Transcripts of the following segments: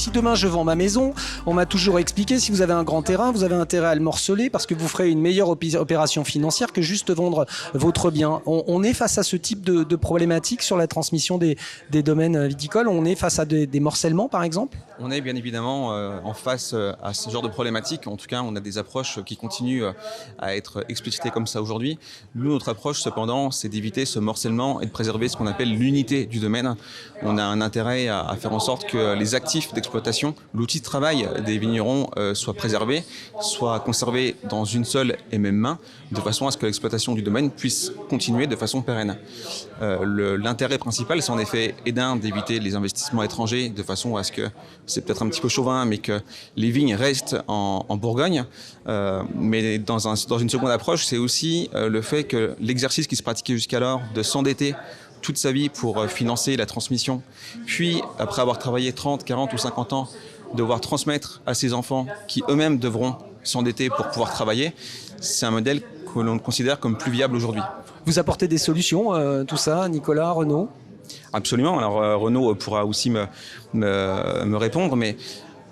Si demain je vends ma maison, on m'a toujours expliqué, si vous avez un grand terrain, vous avez intérêt à le morceler parce que vous ferez une meilleure opération financière que juste vendre votre bien. On est face à ce type de problématique sur la transmission des domaines viticoles. On est face à des morcellements, par exemple. On est bien évidemment en face à ce genre de problématique. En tout cas, on a des approches qui continuent à être explicitées comme ça aujourd'hui. Nous, notre approche, cependant, c'est d'éviter ce morcellement et de préserver ce qu'on appelle l'unité du domaine. On a un intérêt à faire en sorte que les actifs d'exploitation, l'outil de travail des vignerons soit préservé, soit conservé dans une seule et même main, de façon à ce que l'exploitation du domaine puisse continuer de façon pérenne. L'intérêt principal, c'est en effet d'éviter les investissements étrangers de façon à ce que, c'est peut-être un petit peu chauvin, mais que les vignes restent en Bourgogne. Mais dans une seconde approche, c'est aussi le fait que l'exercice qui se pratiquait jusqu'alors de s'endetter toute sa vie pour financer la transmission, puis après avoir travaillé 30, 40 ou 50 ans, devoir transmettre à ses enfants qui eux-mêmes devront s'endetter pour pouvoir travailler, c'est un modèle que l'on considère comme plus viable aujourd'hui. Vous apportez des solutions, tout ça, Nicolas, Renaud ? Absolument. Alors Renaud pourra aussi me répondre, mais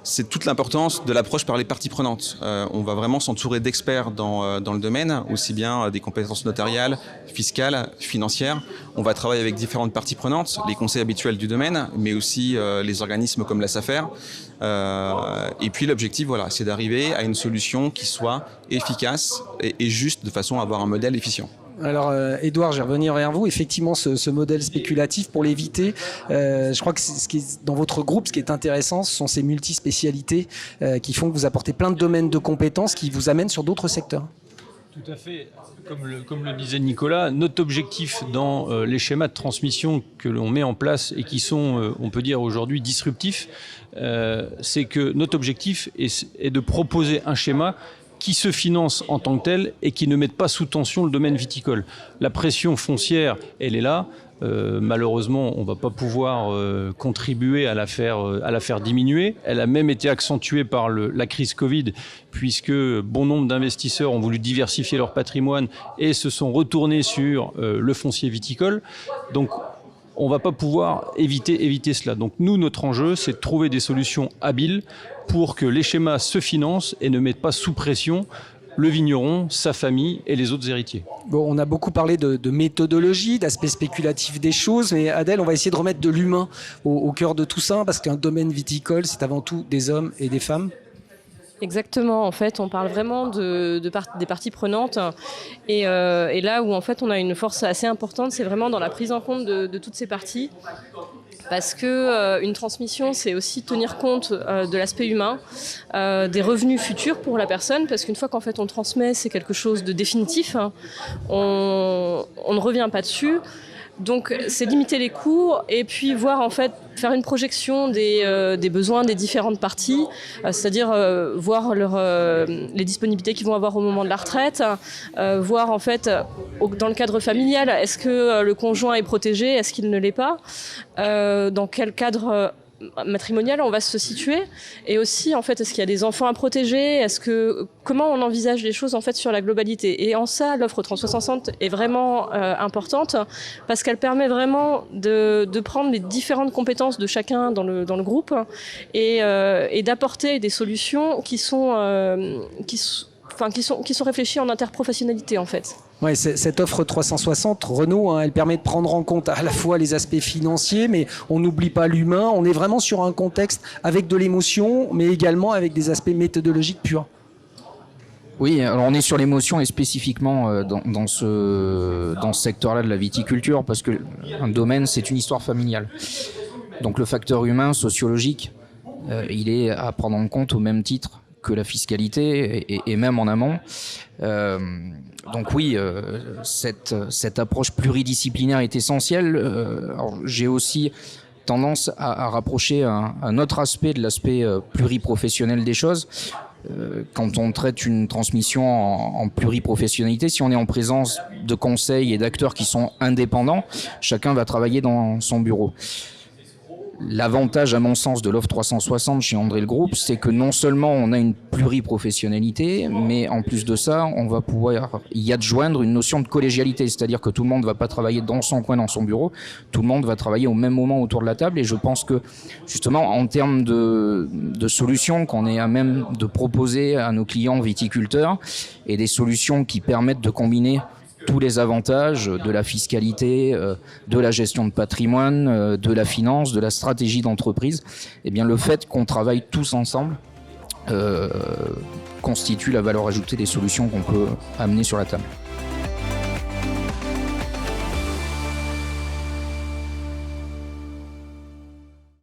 c'est toute l'importance de l'approche par les parties prenantes. On va vraiment s'entourer d'experts dans le domaine, aussi bien des compétences notariales, fiscales, financières. On va travailler avec différentes parties prenantes, les conseils habituels du domaine, mais aussi les organismes comme la SAFER. Et puis l'objectif, voilà, c'est d'arriver à une solution qui soit efficace et juste, de façon à avoir un modèle efficient. Alors, Édouard, je vais revenir vers vous. Effectivement, ce modèle spéculatif, pour l'éviter, je crois que dans votre groupe, ce qui est intéressant, ce sont ces multispécialités qui font que vous apportez plein de domaines de compétences qui vous amènent sur d'autres secteurs. Tout à fait. Comme le disait Nicolas, notre objectif dans les schémas de transmission que l'on met en place et qui sont, on peut dire aujourd'hui, disruptifs, c'est que notre objectif est de proposer un schéma qui se finance en tant que tel et qui ne mette pas sous tension le domaine viticole. La pression foncière, elle est là. Malheureusement, on ne va pas pouvoir contribuer à la faire diminuer. Elle a même été accentuée par la crise Covid, puisque bon nombre d'investisseurs ont voulu diversifier leur patrimoine et se sont retournés sur le foncier viticole. Donc, on ne va pas pouvoir éviter cela. Donc nous, notre enjeu, c'est de trouver des solutions habiles pour que les schémas se financent et ne mettent pas sous pression le vigneron, sa famille et les autres héritiers. Bon, on a beaucoup parlé de méthodologie, d'aspect spéculatif des choses, mais Adèle, on va essayer de remettre de l'humain au cœur de tout ça, parce qu'un domaine viticole, c'est avant tout des hommes et des femmes. Exactement, en fait, on parle vraiment des parties prenantes et là où en fait on a une force assez importante, c'est vraiment dans la prise en compte de toutes ces parties. Parce que une transmission, c'est aussi tenir compte de l'aspect humain, des revenus futurs pour la personne, parce qu'une fois qu'en fait on transmet, c'est quelque chose de définitif. On ne revient pas dessus. Donc c'est limiter les coûts et puis voir en fait faire une projection des besoins des différentes parties, c'est-à-dire voir les disponibilités qu'ils vont avoir au moment de la retraite, voir en fait dans le cadre familial, est-ce que le conjoint est protégé, est-ce qu'il ne l'est pas, dans quel cadre matrimonial on va se situer, et aussi en fait est-ce qu'il y a des enfants à protéger, comment on envisage les choses en fait sur la globalité. Et en ça l'offre 360 est vraiment importante parce qu'elle permet vraiment de prendre les différentes compétences de chacun dans le groupe et d'apporter des solutions qui sont réfléchies en interprofessionnalité en fait. Ouais, cette offre 360, Renaud, elle permet de prendre en compte à la fois les aspects financiers, mais on n'oublie pas l'humain. On est vraiment sur un contexte avec de l'émotion, mais également avec des aspects méthodologiques purs. Oui, alors on est sur l'émotion et spécifiquement dans ce secteur-là de la viticulture, parce que un domaine, c'est une histoire familiale. Donc le facteur humain, sociologique, il est à prendre en compte au même titre que la fiscalité et même en amont. Donc oui, cette approche pluridisciplinaire est essentielle. Alors, j'ai aussi tendance à rapprocher un autre aspect de l'aspect pluriprofessionnel des choses. Quand on traite une transmission en pluriprofessionnalité, si on est en présence de conseils et d'acteurs qui sont indépendants, chacun va travailler dans son bureau. L'avantage, à mon sens, de l'offre 360 chez André le Groupe, c'est que non seulement on a une pluriprofessionnalité, mais en plus de ça, on va pouvoir y adjoindre une notion de collégialité, c'est-à-dire que tout le monde ne va pas travailler dans son coin, dans son bureau, tout le monde va travailler au même moment autour de la table, et je pense que, justement, en termes de solutions qu'on est à même de proposer à nos clients viticulteurs, et des solutions qui permettent de combiner tous les avantages de la fiscalité, de la gestion de patrimoine, de la finance, de la stratégie d'entreprise, eh bien le fait qu'on travaille tous ensemble constitue la valeur ajoutée des solutions qu'on peut amener sur la table.